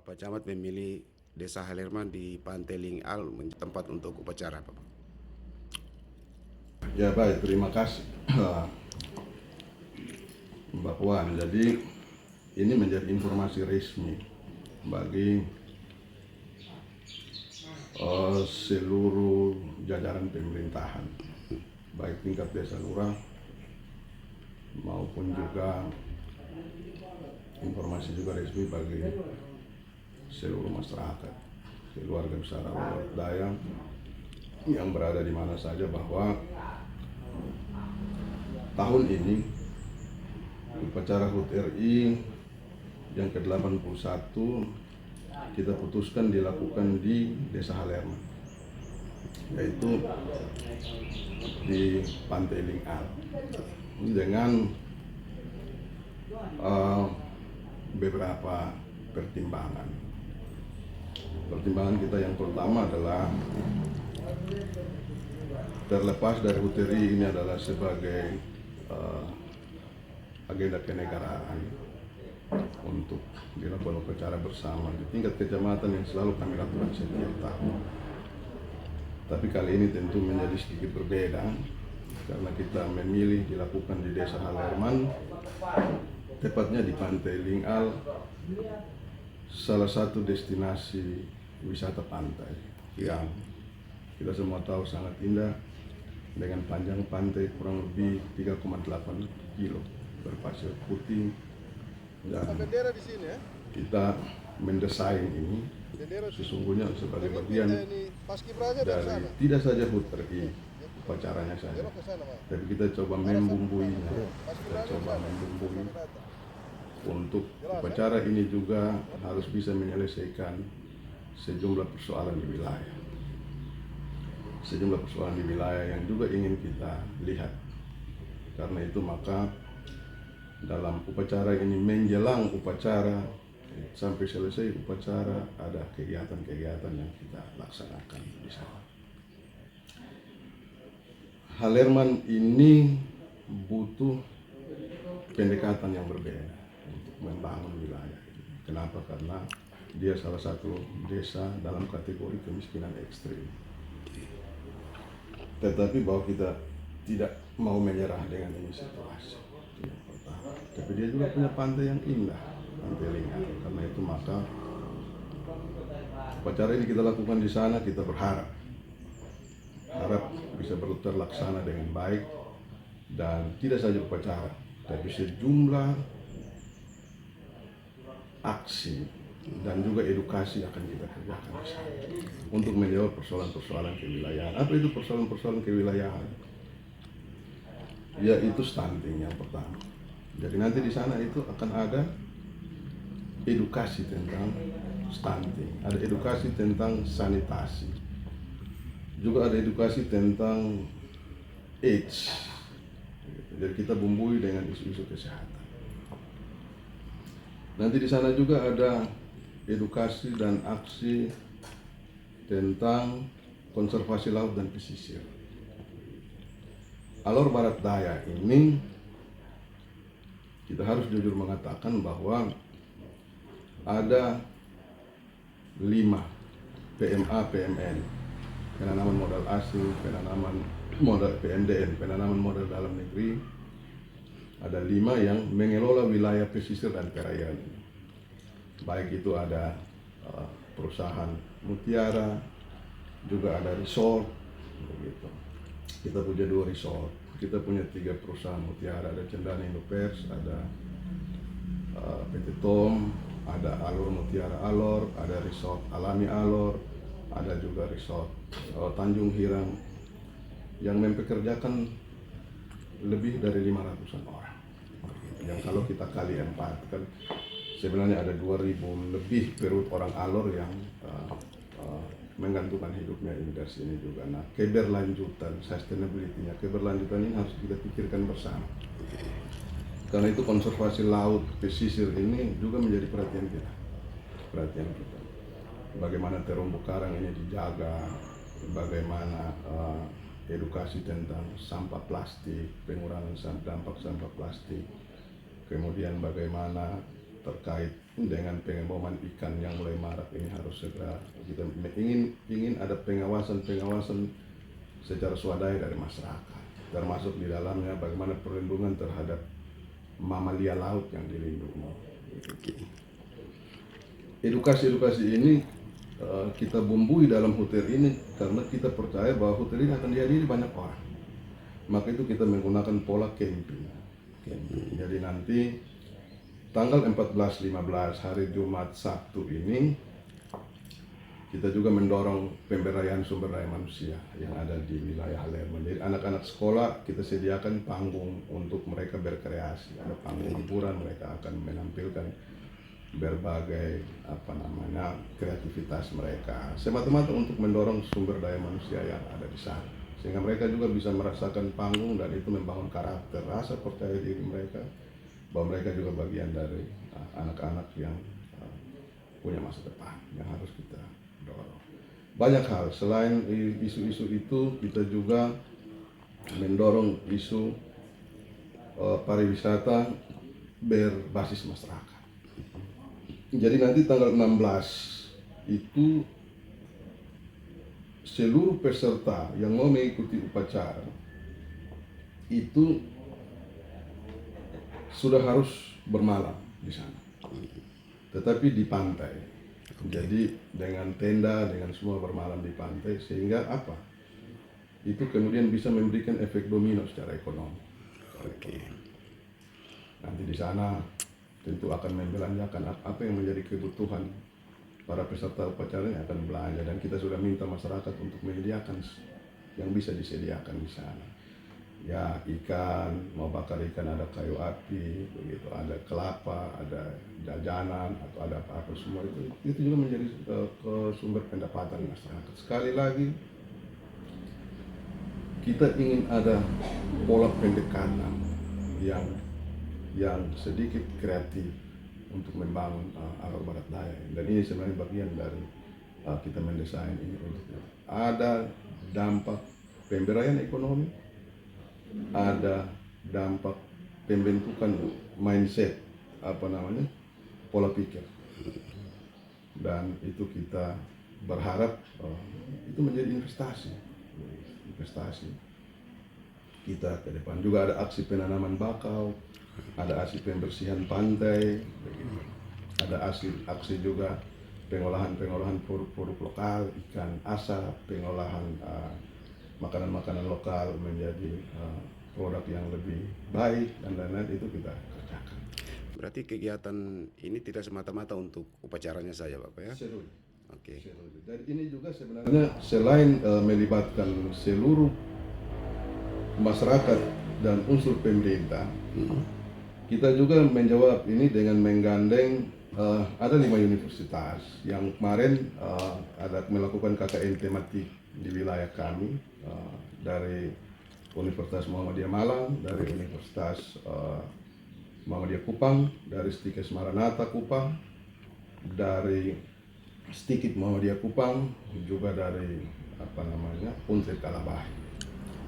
Pak Camat memilih Desa Halerman di Pantai Lingal menjadi tempat untuk upacara, Pak. Ya baik, terima kasih Mbak Wan. Jadi ini menjadi informasi resmi bagi seluruh jajaran pemerintahan, baik tingkat desa lurah maupun juga informasi juga resmi bagi seluruh masyarakat, keluarga besar Awal Daya yang berada di mana saja, bahwa tahun ini upacara HUT RI yang ke-81 kita putuskan dilakukan di Desa Halerman, yaitu di Pantai Lingal, dengan beberapa pertimbangan. Pertimbangan kita yang pertama adalah, terlepas dari HUT RI ini adalah sebagai agenda kenegaraan untuk dilakukan upacara bersama di tingkat kecamatan yang selalu kami lakukan setiap tahun. Tapi kali ini tentu menjadi sedikit berbeda karena kita memilih dilakukan di Desa Halerman, tepatnya di Pantai Lingal, salah satu destinasi wisata pantai yang kita semua tahu sangat indah, dengan panjang pantai kurang lebih 3,8 kilo berpasir putih. Dan kita mendesain ini sesungguhnya sebagai bagian dari tidak saja HUT RI upacaranya saja, tapi kita coba membumbuinya, untuk upacara ini juga harus bisa menyelesaikan sejumlah persoalan di wilayah yang juga ingin kita lihat. Karena itu maka dalam upacara ini, menjelang upacara sampai selesai upacara, ada kegiatan-kegiatan yang kita laksanakan di sana. Halerman ini butuh pendekatan yang berbeda untuk membangun wilayah. Kenapa? Karena dia salah satu desa dalam kategori kemiskinan ekstrim. Tetapi bahwa kita tidak mau menyerah dengan ini situasi, yang pertama. Tapi dia juga punya pantai yang indah, Pantai Lingal. Karena itu maka upacara ini kita lakukan di sana. Kita harap bisa terlaksana dengan baik, dan tidak saja upacara, tapi sejumlah aksi dan juga edukasi akan kita kerjakan di sana untuk menjawab persoalan-persoalan kewilayahan. Apa itu persoalan-persoalan kewilayahan? Yaitu stunting yang pertama. Jadi nanti di sana itu akan ada edukasi tentang stunting, ada edukasi tentang sanitasi, juga ada edukasi tentang AIDS. Jadi kita bumbui dengan isu-isu kesehatan. Nanti di sana juga ada edukasi dan aksi tentang konservasi laut dan pesisir. Alor Barat Daya ini, kita harus jujur mengatakan bahwa ada 5 PMA, PMN, penanaman modal asing, penanaman modal PMDN, penanaman modal dalam negeri. Ada 5 yang mengelola wilayah pesisir dan perairan ini. Baik itu ada perusahaan mutiara, juga ada resort, begitu. Kita punya 2 resort, kita punya 3 perusahaan mutiara, ada Cendana Indopers, ada PT Tom, ada Alur Mutiara Alor, ada resort Alami Alor, ada juga resort Tanjung Hirang yang mempekerjakan lebih dari 500-an orang. Yang kalau kita kali 4 kan sebenarnya ada 2.000 lebih perut orang Alor yang menggantungkan hidupnya ini dari sini juga. Nah, keberlanjutan, sustainability-nya, keberlanjutan ini harus kita pikirkan bersama. Karena itu konservasi laut pesisir ini juga menjadi perhatian kita. Bagaimana terumbu karang ini dijaga, bagaimana edukasi tentang sampah plastik, pengurangan dampak sampah plastik, kemudian bagaimana terkait dengan pengembangan ikan yang mulai marak ini harus segera kita ingin ada pengawasan secara swadaya dari masyarakat, termasuk di dalamnya bagaimana perlindungan terhadap mamalia laut yang dilindungi. Edukasi ini kita bumbui dalam hotel ini karena kita percaya bahwa hotel ini akan dihadiri banyak orang. Maka itu kita menggunakan pola camping. Jadi nanti tanggal 14-15 hari Jumat Sabtu ini kita juga mendorong pemberdayaan sumber daya manusia yang ada di wilayah Halerman. Jadi anak-anak sekolah kita sediakan panggung untuk mereka berkreasi. Ada panggung hiburan, mereka akan menampilkan berbagai kreativitas mereka. Semata-mata untuk mendorong sumber daya manusia yang ada di sana. Sehingga mereka juga bisa merasakan panggung dan itu membangun karakter, rasa percaya diri mereka bahwa mereka juga bagian dari anak-anak yang punya masa depan yang harus kita dorong. Banyak hal selain isu-isu itu kita juga mendorong isu pariwisata berbasis masyarakat. Jadi nanti tanggal 16 itu seluruh peserta yang mau mengikuti upacara itu sudah harus bermalam di sana, tetapi di pantai. Jadi dengan tenda, dengan semua bermalam di pantai, sehingga apa? Itu kemudian bisa memberikan efek domino secara ekonomi. Nanti di sana tentu akan membelanjakan apa yang menjadi kebutuhan para peserta upacara yang akan belanja, dan kita sudah minta masyarakat untuk menyediakan yang bisa disediakan di sana. Ya, ikan, mau bakar ikan ada kayu api, begitu, ada kelapa, ada jajanan atau ada apa-apa semua itu juga menjadi sumber pendapatan masyarakat. Sekali lagi kita ingin ada pola pendekatan yang sedikit kreatif untuk membangun Alor Barat Daya, dan ini sebenarnya bagian dari kita mendesain ini untuk ada dampak pemberdayaan ekonomi, ada dampak pembentukan mindset pola pikir, dan itu kita berharap itu menjadi investasi kita ke depan. Juga ada aksi penanaman bakau, ada aksi pembersihan pantai, ada aksi juga pengolahan produk lokal, ikan asap, pengolahan makanan lokal menjadi produk yang lebih baik dan lain-lain, itu kita kerjakan. Berarti kegiatan ini tidak semata-mata untuk upacaranya saja, Bapak ya? Seluruh. Oke. Dan ini juga sebenarnya selain melibatkan seluruh masyarakat dan unsur pemerintah, kita juga menjawab ini dengan menggandeng ada 5 universitas yang kemarin ada melakukan KKN tematik di wilayah kami, dari Universitas Muhammadiyah Malang, dari Universitas Muhammadiyah Kupang, dari Stikes Maranatha Kupang, dari Stikit Muhammadiyah Kupang, juga dari Unsur Kalabahi.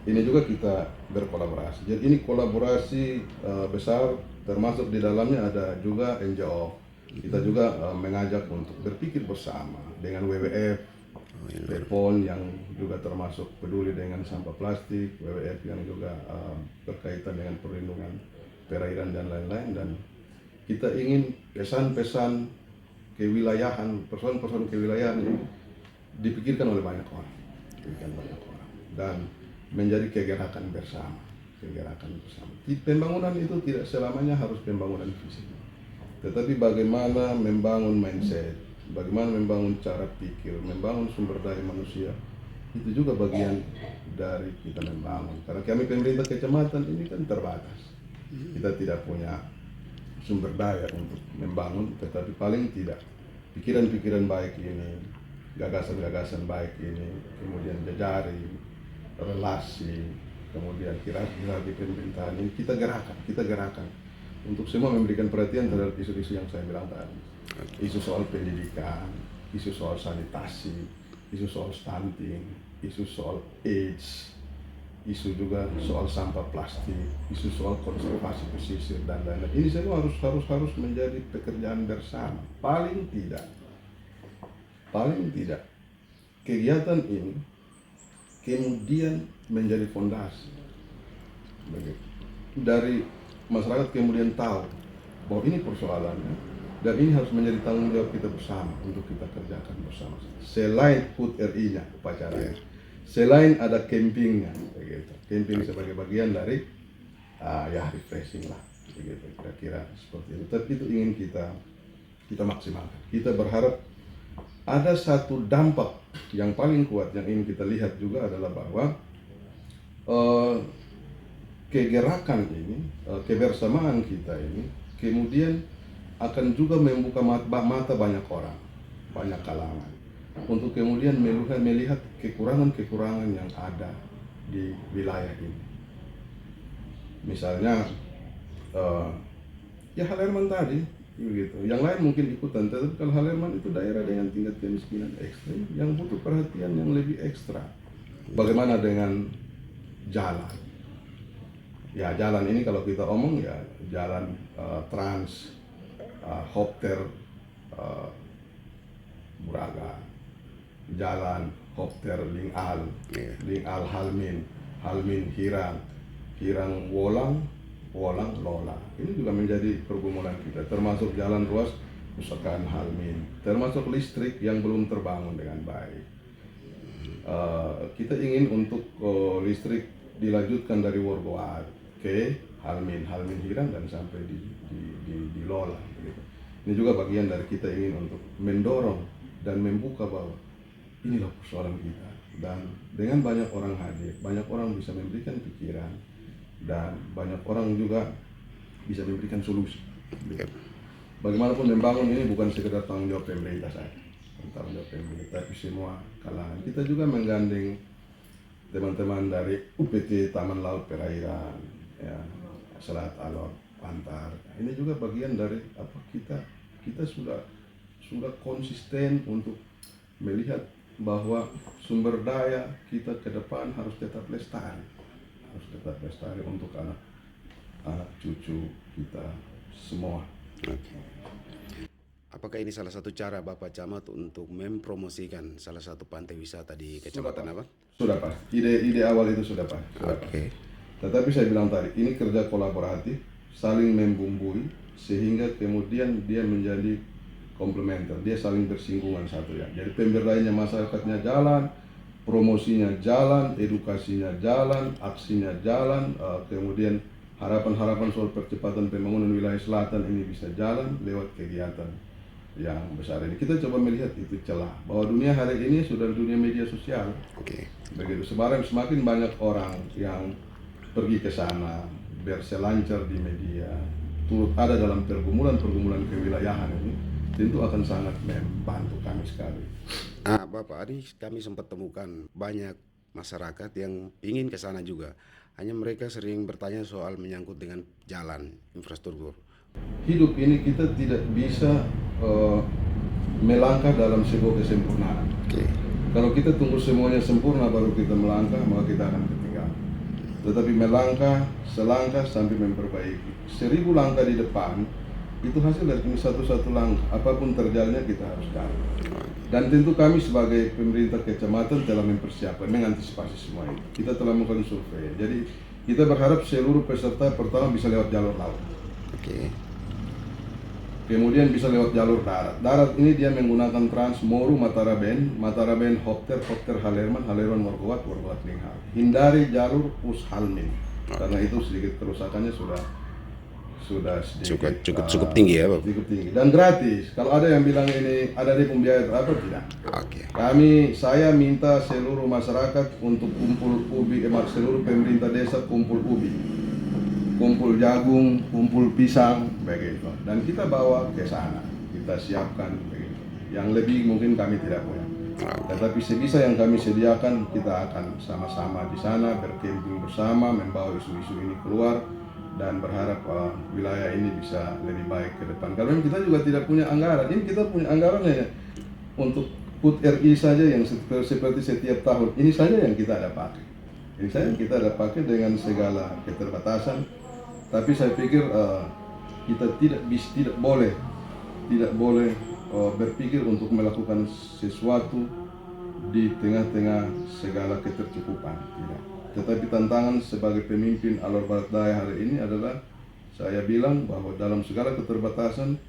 Ini juga kita berkolaborasi. Jadi ini kolaborasi besar, termasuk di dalamnya ada juga NGO. Kita juga mengajak untuk berpikir bersama dengan WWF, BPON yang juga termasuk peduli dengan sampah plastik, WWF yang juga berkaitan dengan perlindungan perairan dan lain-lain, dan kita ingin pesan-pesan kewilayahan, persoalan-persoalan kewilayahan ini dipikirkan oleh banyak orang, dan menjadi kegerakan bersama. Pembangunan itu tidak selamanya harus pembangunan fisik, tetapi bagaimana membangun mindset, bagaimana membangun cara pikir, membangun sumber daya manusia, itu juga bagian dari kita membangun. Karena kami pemerintah kecamatan ini kan terbatas, kita tidak punya sumber daya untuk membangun, tetapi paling tidak pikiran-pikiran baik ini, gagasan-gagasan baik ini, kemudian jejari, relasi, kemudian kira-kira di pemerintahan ini kita gerakan untuk semua memberikan perhatian terhadap isu-isu yang saya bilang tadi. Isu soal pendidikan, isu soal sanitasi, isu soal stunting, isu soal AIDS, isu juga soal sampah plastik, isu soal konservasi pesisir dan lain-lain. Ini semua harus menjadi pekerjaan bersama. Paling tidak kegiatan ini kemudian menjadi fondasi dari masyarakat, kemudian tahu bahwa ini persoalannya dan ini harus menjadi tanggung jawab kita bersama untuk kita kerjakan bersama. Selain HUT RI-nya upacaranya, selain ada campingnya, begitu. Camping sebagai bagian dari ya refreshing lah, begitu. Kira-kira seperti itu. Tapi itu ingin kita maksimalkan. Kita berharap ada satu dampak yang paling kuat yang ingin kita lihat juga adalah bahwa kegerakan ini, kebersamaan kita ini kemudian akan juga membuka mata banyak orang, banyak kalangan untuk kemudian melihat kekurangan-kekurangan yang ada di wilayah ini. Misalnya ya Halerman tadi begitu. Yang lain mungkin ikutan, tetapi kalau Halerman itu daerah dengan tingkat kemiskinan ekstrim yang butuh perhatian yang lebih ekstra. Bagaimana dengan jalan? Ya jalan ini kalau kita omong ya jalan Trans, Hopter, Buraga, jalan Hopter Ling'al, Ling'al Halmin, Halmin Hirang, Hirang Wolang, Wolang Lola. Ini juga menjadi pergumulan kita, termasuk jalan ruas Nusakan Halmin, termasuk listrik yang belum terbangun dengan baik. Kita ingin untuk listrik dilanjutkan dari Worgoat ke Halmin, Halmin Hirang dan sampai di Lola. Gitu. Ini juga bagian dari kita ingin untuk mendorong dan membuka bahwa inilah persoalan kita. Dan dengan banyak orang hadir, banyak orang bisa memberikan pikiran dan banyak orang juga bisa memberikan solusi. Bagaimanapun membangun ini bukan sekedar tanggung jawab pemerintah saja, tanggung jawab pemerintah, tapi semua kalangan. Kita juga menggandeng teman-teman dari UPT Taman Laut Perairan, ya, Selat Alor, Pantar. Ini juga bagian dari apa kita sudah konsisten untuk melihat bahwa sumber daya kita ke depan harus tetap lestari, untuk anak cucu kita semua. Apakah ini salah satu cara Bapak Camat untuk mempromosikan salah satu pantai wisata di Kecamatan apa? Sudah Pak, ide awal itu sudah Pak. Oke. Tetapi saya bilang tadi, ini kerja kolaboratif, saling membumbui, sehingga kemudian dia menjadi komplementer, dia saling bersinggungan satu ya. Jadi pemberdayanya masyarakatnya jalan, promosinya jalan, edukasinya jalan, aksinya jalan, kemudian harapan-harapan soal percepatan pembangunan wilayah selatan ini bisa jalan lewat kegiatan yang besar ini. Kita coba melihat itu celah bahwa dunia hari ini sudah dunia media sosial. Begitu semakin banyak orang yang pergi ke sana, berselancar di media, turut ada dalam pergumulan kewilayahan ini, tentu akan sangat membantu kami sekali. Bapak, ini kami sempat temukan banyak masyarakat yang ingin ke sana juga. Hanya mereka sering bertanya soal menyangkut dengan jalan, infrastruktur. Hidup ini kita tidak bisa melangkah dalam sebuah kesempurnaan. Kalau kita tunggu semuanya sempurna baru kita melangkah, maka kita akan ketinggalan. Tetapi melangkah, selangkah sampai memperbaiki. 1000 langkah di depan, itu hasil dari satu-satu langkah. Apapun terjalnya kita harus jalan. Dan tentu kami sebagai pemerintah kecamatan telah mempersiapkan, mengantisipasi semua itu. Kita telah melakukan survei. Jadi kita berharap seluruh peserta pertama bisa lewat jalur laut. Kemudian bisa lewat jalur darat. Darat ini dia menggunakan Trans Moru Mataraben Hopter Halerman Worgoat Linghal. Hindari jalur Halmin. Karena itu sedikit kerusakannya sudah sedikit cukup tinggi ya, Bapak. Cukup tinggi dan gratis. Kalau ada yang bilang ini ada di pembiayaan apa tidak? Saya minta seluruh masyarakat untuk kumpul ubi, seluruh pemerintah desa kumpul ubi, kumpul jagung, kumpul pisang, begitu. Dan kita bawa ke sana, kita siapkan begitu. Yang lebih mungkin kami tidak punya. Tetapi sebisa yang kami sediakan, kita akan sama-sama di sana berkemping bersama, membawa isu-isu ini keluar dan berharap wilayah ini bisa lebih baik ke depan. Karena kita juga tidak punya anggaran. Ini kita punya anggaran hanya untuk HUT RI saja yang seperti setiap tahun. Ini saja yang kita ada pakai. Ini saya kita ada pakai dengan segala keterbatasan, tapi saya pikir kita tidak boleh berpikir untuk melakukan sesuatu di tengah-tengah segala ketercukupan, tidak. Tetapi tantangan sebagai pemimpin Alor Barat Daya hari ini adalah saya bilang bahwa dalam segala keterbatasan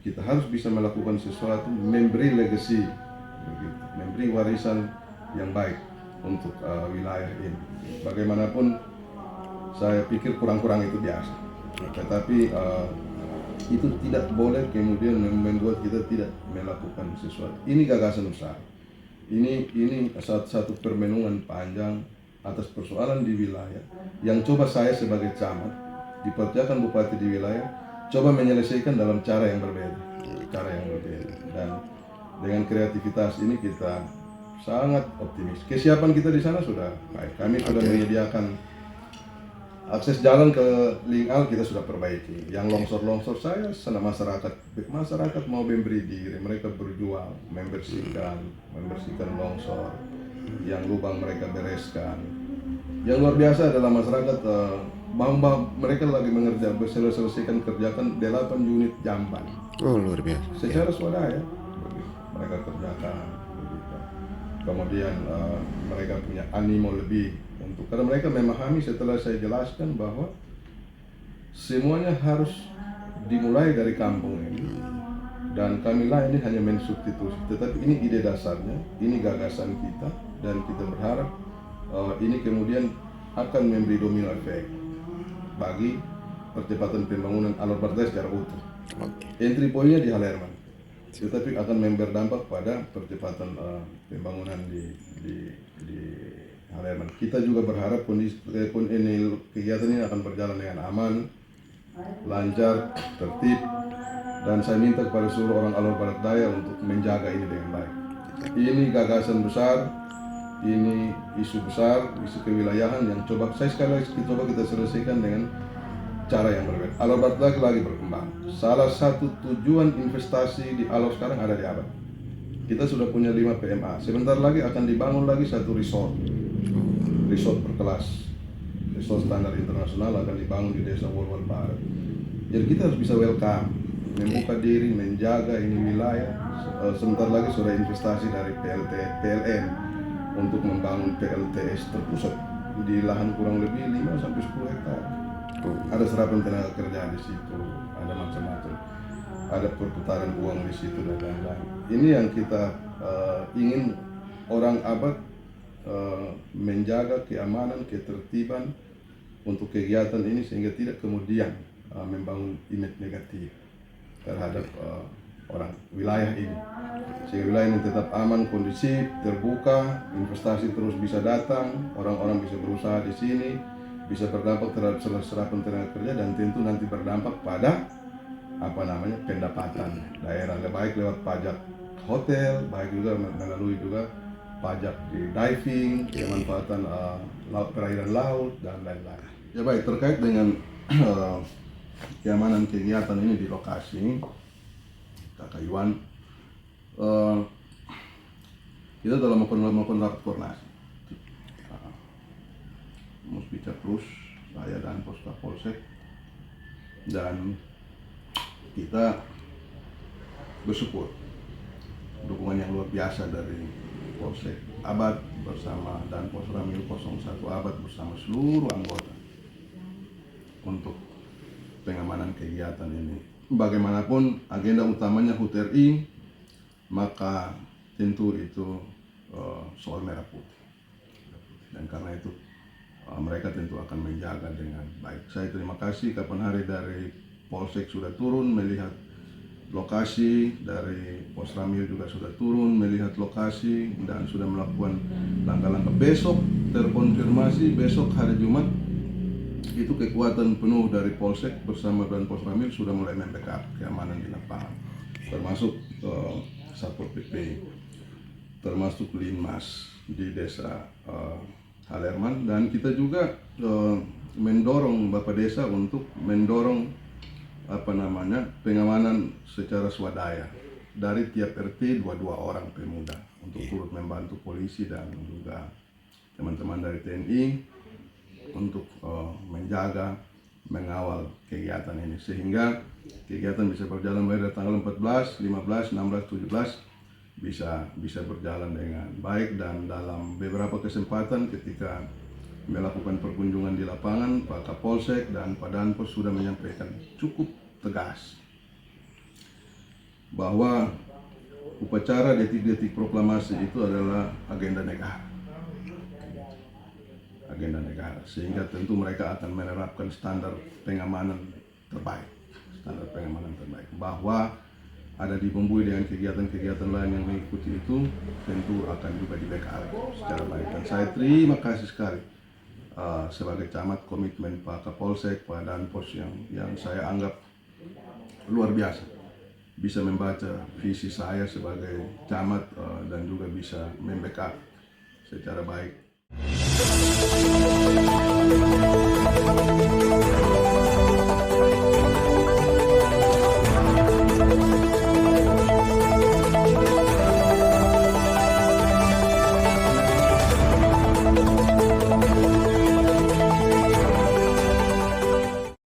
kita harus bisa melakukan sesuatu, memberi legacy, memberi warisan yang baik untuk wilayah ini. Bagaimanapun saya pikir kurang-kurang itu biasa, tetapi itu tidak boleh kemudian membuat kita tidak melakukan sesuatu. Ini gagasan besar. Ini satu permenungan panjang atas persoalan di wilayah yang coba saya sebagai camat dipercayakan bupati di wilayah coba menyelesaikan dalam cara yang berbeda, dan dengan kreativitas ini kita sangat optimis. Kesiapan kita di sana sudah baik. Kami sudah menyediakan akses jalan ke Lingal, kita sudah perbaiki. Yang longsor saya senang masyarakat mau memberi diri, mereka berjuang membersihkan longsor, yang lubang mereka bereskan. Yang luar biasa adalah masyarakat mereka lagi selesaikan kerjakan 8 unit jamban. Oh, luar biasa. Secara swadaya mereka kerjakan. Kemudian mereka punya animo lebih karena mereka memahami setelah saya jelaskan bahwa semuanya harus dimulai dari kampung ini, dan kami lah ini hanya mensubstitusi, tetapi ini ide dasarnya, ini gagasan kita, dan kita berharap ini kemudian akan memberi domino efek bagi percepatan pembangunan Alor Barat Daya secara utuh. Entry point-nya di Halerman, tetapi akan berdampak pada percepatan pembangunan di Halerman. Kita juga berharap kegiatan ini akan berjalan dengan aman, lancar, tertib, dan saya minta kepada seluruh orang Alor Barat Daya untuk menjaga ini dengan baik. Ini gagasan besar, ini isu besar, isu kewilayahan yang sekali lagi kita selesaikan dengan cara yang berbeda. Alor Barat Daya lagi berkembang. Salah satu tujuan investasi di Alor sekarang ada di Abad. Kita sudah punya 5 PMA. Sebentar lagi akan dibangun lagi satu resort berkelas, resort standar internasional akan dibangun di Desa Wolwal Barat. Jadi kita harus bisa welcome, membuka diri, menjaga ini wilayah. Sebentar lagi sudah investasi dari PLN untuk membangun PLTS terpusat di lahan kurang lebih 5-10 hektar. Ada serapan tenaga kerja di situ, ada macam-macam, ada perputaran uang di situ dan lain-lain. Ini yang kita ingin orang Abad menjaga keamanan, ketertiban untuk kegiatan ini sehingga tidak kemudian membangun image negatif terhadap orang wilayah ini, sehingga wilayah ini tetap aman, kondusif, terbuka, investasi terus bisa datang, orang-orang bisa berusaha di sini, bisa berdampak terhadap serapan tenaga kerja, dan tentu nanti berdampak pada pendapatan daerah, baik lewat pajak hotel, baik juga melalui pajak di diving, pemanfaatan perairan laut dan lain-lain. Ya baik, terkait dengan keamanan kegiatan ini di lokasi Kakak Iwan, kita telah melakukan rapat koordinasi. Musbika Plus, saya dan Polsek, dan kita bersyukur dukungan yang luar biasa dari Polsek Abad bersama dan Posramil 01 Abad bersama seluruh anggota untuk pengamanan kegiatan ini. Bagaimanapun agenda utamanya HUT RI, maka tentu itu soal merah putih, dan karena itu mereka tentu akan menjaga dengan baik. Saya terima kasih kapan hari dari Polsek sudah turun melihat lokasi, dari Posramil juga sudah turun melihat lokasi dan sudah melakukan langkah-langkah. Besok terkonfirmasi, besok hari Jumat itu kekuatan penuh dari Polsek bersama dan Posramil sudah mulai membackup keamanan di lapangan, termasuk Satpol PP, termasuk Linmas di desa Halerman, dan kita juga mendorong Bapak Desa untuk mendorong pengamanan secara swadaya dari tiap RT 2 orang pemuda untuk turut membantu polisi dan juga teman-teman dari TNI untuk menjaga, mengawal kegiatan ini sehingga kegiatan bisa berjalan mulai dari tanggal 14, 15, 16, 17 bisa berjalan dengan baik. Dan dalam beberapa kesempatan ketika melakukan perkunjungan di lapangan, Pak Kapolsek dan Pak Danpos sudah menyampaikan cukup tegas bahwa upacara detik-detik proklamasi itu adalah agenda negara. Agenda negara, sehingga tentu mereka akan menerapkan standar pengamanan terbaik. Bahwa ada dibumbui dengan kegiatan-kegiatan lain yang mengikuti itu, tentu akan juga di backup secara baik. Dan saya terima kasih sekali sebagai camat komitmen Pak Kapolsek, Pak Danpos yang saya anggap luar biasa, bisa membaca visi saya sebagai camat dan juga bisa membackup secara baik.